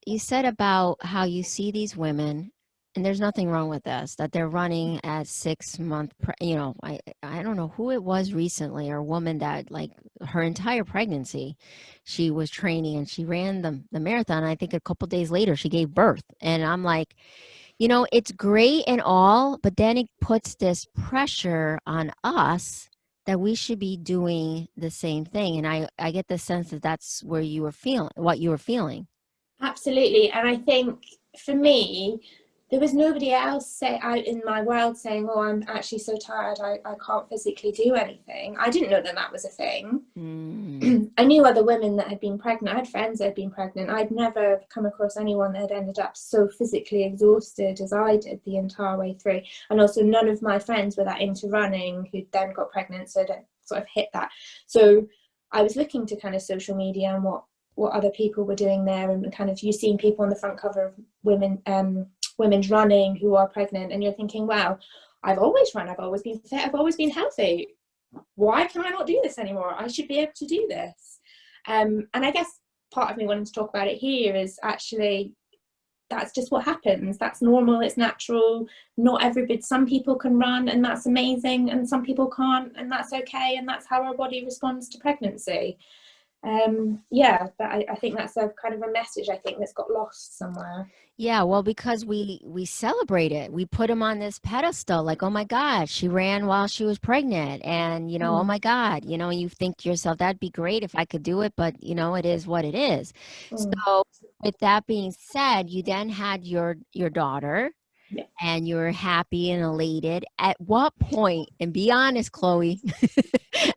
you said about how you see these women, and there's nothing wrong with this, that they're running at 6 month, I don't know who it was recently, or a woman that like her entire pregnancy, she was training and she ran the marathon. I think a couple days later she gave birth. And I'm like, it's great and all, but then it puts this pressure on us that we should be doing the same thing. And I get the sense that that's where you were feeling, what you were feeling. Absolutely. And I think for me, there was nobody else out in my world saying, oh, I'm actually so tired, I can't physically do anything. I didn't know that that was a thing. I knew other women that had been pregnant. I had friends that had been pregnant. I'd never come across anyone that had ended up so physically exhausted as I did the entire way through. And also none of my friends were that into running who then got pregnant, so that sort of hit that. So I was looking to kind of social media and what other people were doing there, and kind of, you've seen people on the front cover of women's running who are pregnant, and you're thinking, wow, I've always run, I've always been fit, I've always been healthy. Why can I not do this anymore? I should be able to do this. And I guess part of me wanting to talk about it here is actually that's just what happens. That's normal, it's natural. Not everybody, some people can run and that's amazing, and some people can't, and that's okay, and that's how our body responds to pregnancy. But I think that's a kind of a message, I think, that's got lost somewhere. Yeah, well, because we celebrate it. We put them on this pedestal, like, oh my God, she ran while she was pregnant. And, oh my God, you think to yourself, that'd be great if I could do it, but it is what it is. So with that being said, you then had your daughter. Yeah. And you're happy and elated. At what point, and be honest, Chloe,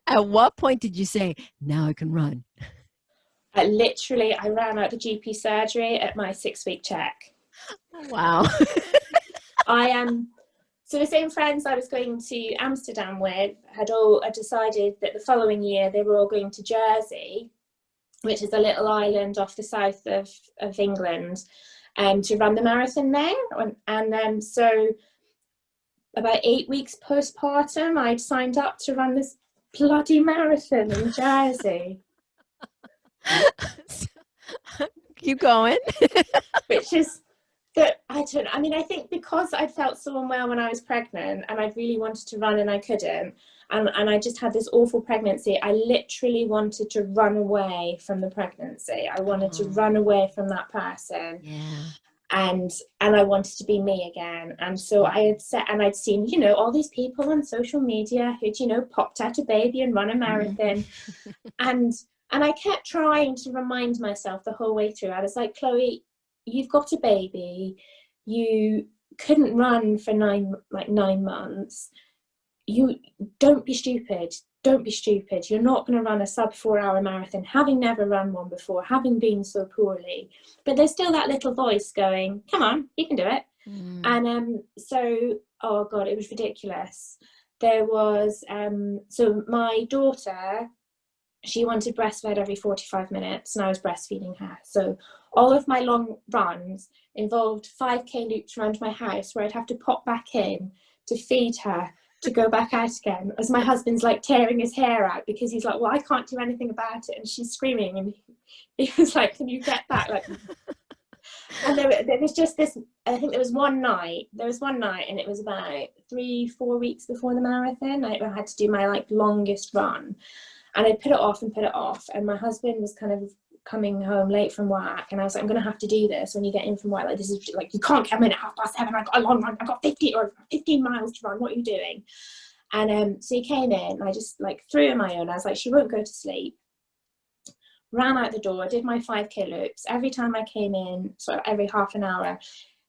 at what point did you say, now I can run? I ran out of GP surgery at my 6-week check. Wow. So the same friends I was going to Amsterdam with had all decided that the following year they were all going to Jersey, which is a little island off the south of England, to run the marathon there. And so about 8 weeks postpartum, I'd signed up to run this bloody marathon in Jersey. Keep going. Which is that, I think because I'd felt so unwell when I was pregnant and I really wanted to run and I couldn't, and I just had this awful pregnancy, I literally wanted to run away from the pregnancy. I wanted to run away from that person. Yeah. And I wanted to be me again. And so I'd seen, all these people on social media who'd, popped out a baby and run a marathon. And I kept trying to remind myself the whole way through. I was like, Chloe, you've got a baby. You couldn't run for 9 months. You don't be stupid. Don't be stupid. You're not going to run a sub 4-hour marathon, having never run one before, having been so poorly. But there's still that little voice going, come on, you can do it. And so, oh God, it was ridiculous. There was, so my daughter, she wanted breastfed every 45 minutes and I was breastfeeding her. So all of my long runs involved 5K loops around my house where I'd have to pop back in to feed her, to go back out again, as my husband's like tearing his hair out because he's like, well, I can't do anything about it. And she's screaming. And he was like, can you get back? Like, and there was just this, I think there was one night and it was about 3-4 weeks before the marathon. I had to do my longest run. And I put it off, and my husband was kind of coming home late from work, and I was like, I'm going to have to do this when you get in from work. Like, this is like, you can't come in at 7:30. I've got a long run. I've got 15 miles to run. What are you doing? And so he came in, and I just threw him my own. I was like, she won't go to sleep. Ran out the door, did my 5K loops. Every time I came in, so every half an hour,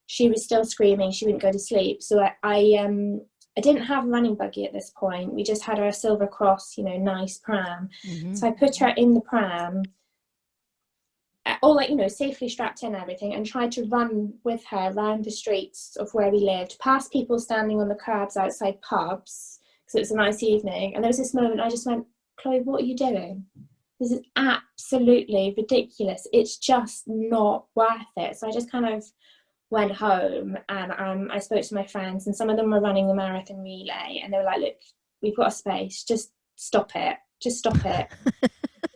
she was still screaming. She wouldn't go to sleep. So I didn't have a running buggy at this point. We just had our Silver Cross, nice pram. Mm-hmm. So I put her in the pram, all safely strapped in and everything, and tried to run with her around the streets of where we lived, past people standing on the curbs outside pubs, because it was a nice evening. And there was this moment I just went, Chloe, what are you doing? This is absolutely ridiculous. It's just not worth it. So I just kind of went home, and I spoke to my friends, and some of them were running the marathon relay, and they were like, look, we've got a space, just stop it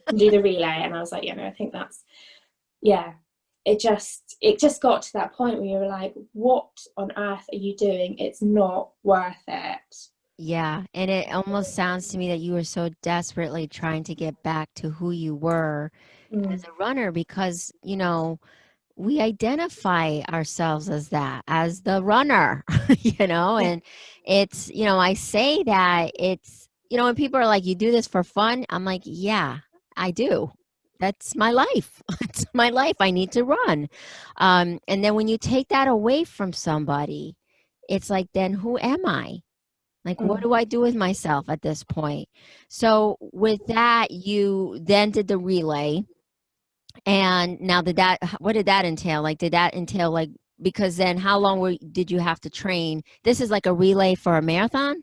and do the relay. And I was like, I think that's, it just got to that point where you were like, what on earth are you doing? It's not worth it. Yeah, and it almost sounds to me that you were so desperately trying to get back to who you were as Mm, a runner because, we identify ourselves as that, as the runner, yeah. and it's, I say that it's, when people are like, you do this for fun, I'm like, yeah, I do. That's my life. It's my life. I need to run. And then when you take that away from somebody, it's like, then who am I? Like, what Mm. do I do with myself at this point? So, with that, you then did the relay. And now, what did that entail? Like, did that entail, like, because then how long did you have to train? This is like a relay for a marathon?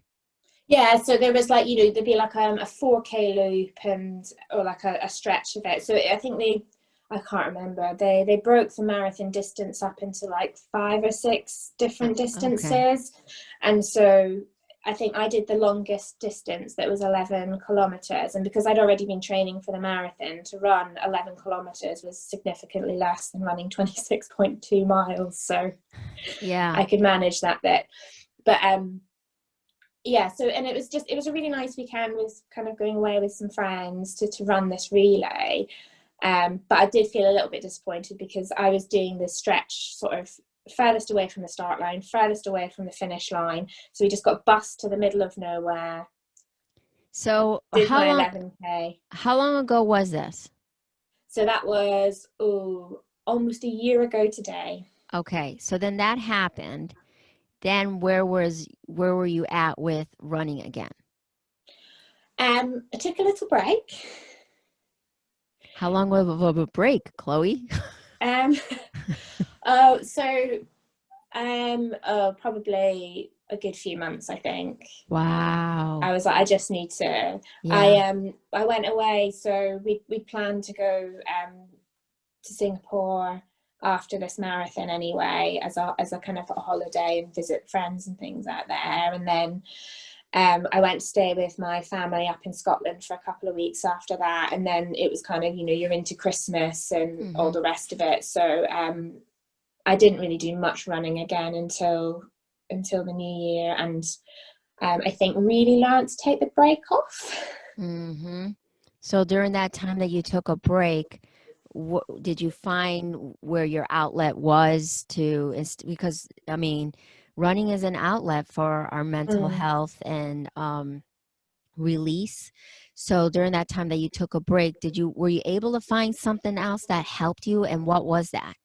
Yeah, so there was like, there'd be like a 4K loop and or like a stretch of it. So I think I can't remember. They broke the marathon distance up into like 5 or 6 different Okay. distances. And so I think I did the longest distance that was 11 kilometers. And because I'd already been training for the marathon, to run 11 kilometers was significantly less than running 26.2 miles. So Yeah. I could manage that bit. But yeah, so and it was a really nice weekend with kind of going away with some friends to run this relay. But I did feel a little bit disappointed because I was doing this stretch sort of furthest away from the start line, furthest away from the finish line. So we just got bussed to the middle of nowhere, So, did my 11K. how long ago was this? So that was almost a year ago today. Okay. So then that happened. Then where were you at with running again? I took a little break. How long of a break, Chloe? Um, so probably a good few months, I think. I Wow. was like, I just need to. Yeah. I went away, so we planned to go to Singapore after this marathon anyway, as a kind of a holiday and visit friends and things out there. And then I went to stay with my family up in Scotland for a couple of weeks after that. And then it was kind of, you're into Christmas and all Hmm. the rest of it. So I didn't really do much running again until the new year, and I think really learned to take the break off. Hmm. So during that time that you took a break, did you find where your outlet was because I mean, running is an outlet for our mental Mm. health and release. So during that time that you took a break, were you able to find something else that helped you, and what was that?